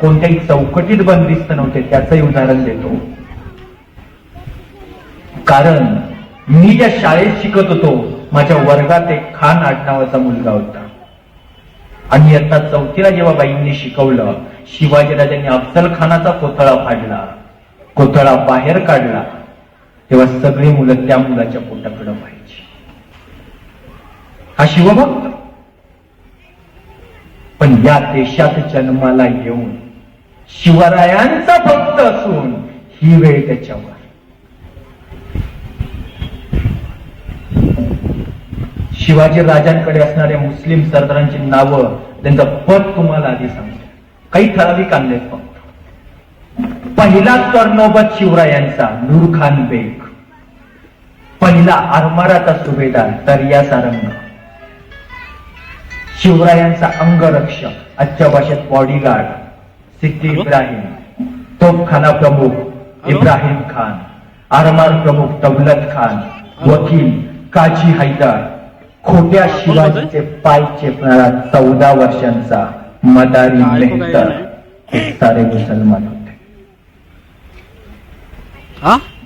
कोणत्याही चौकटीत बंदिस्त नव्हते त्याचंही उदाहरण देतो. कारण मी ज्या शाळेत शिकत होतो माझ्या वर्गात एक खान आडनावाचा मुलगा होता आणि इयत्ता 4थीला जेव्हा बाईंनी शिकवलं, शिवाजीराजांनी अफजल खानाचा कोथळा फाडला, कोथळा बाहेर काढला, तेव्हा सगळी मुलं त्या मुलाच्या पोटाकडे पाहायची. हा शिवभक्त. पण या देशात जन्माला येऊन शिवरायांचा भक्त असून ही वेळ त्याच्यावर. शिवाजी राजांकडे असणाऱ्या मुस्लिम सरदारांची नावं, त्यांचं पद तुम्हाला आधी सांगतो. काही ठराविक आणलेत फक्त. पहिला सरनौबत शिवरायांचा नूरखान बेग, पहिला आरमाराचा सुभेदार दर्या सारंग, शिवरायांचा अंगरक्षक आजच्या भाषेत बॉडीगार्ड सिद्दी इब्राहिम, तोफखाना प्रमुख इब्राहिम खान, आरमार प्रमुख दौलत खान, वकील काजी हैदर, खोट्या शिवाजीचे पाय चेपणारा 14 वर्षांचा मदारी मेहतर, हे सारे मुसलमान होते.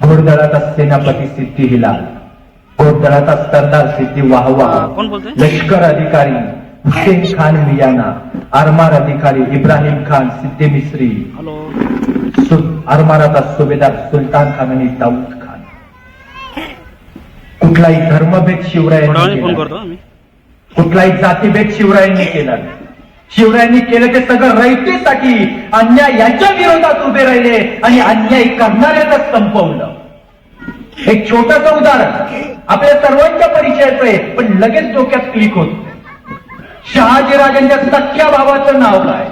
घोडदळाचा सेनापती सिद्दी हिलाल, घोडदळाचा सरदार सिद्दी वाहवा, लष्कर अधिकारी हुसेन खान मियाना, आरमार अधिकारी इब्राहिम खान सिद्दी मिस्री, आरमाराचा सुभेदार सुलतान खान आणि दाऊद खान. कुठलाही धर्मभेद शिवरायांनी केला, कुठलाही जातीभेद शिवरायांनी केला. शिवरायांनी केलं ते सगळं रयतेसाठी, अन्यायाच्या विरोधात उभे राहिले आणि अन्याय करणाऱ्याच संपवलं. एक छोटंसं उदाहरण आपल्या सर्वांच्या परिचयाचं आहे, पण लगेच डोक्यात क्लिक होत. शहाजीराजांच्या सख्या भावाचं नाव काय?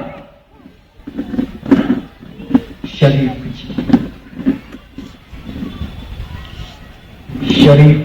शरीफ. शरीफ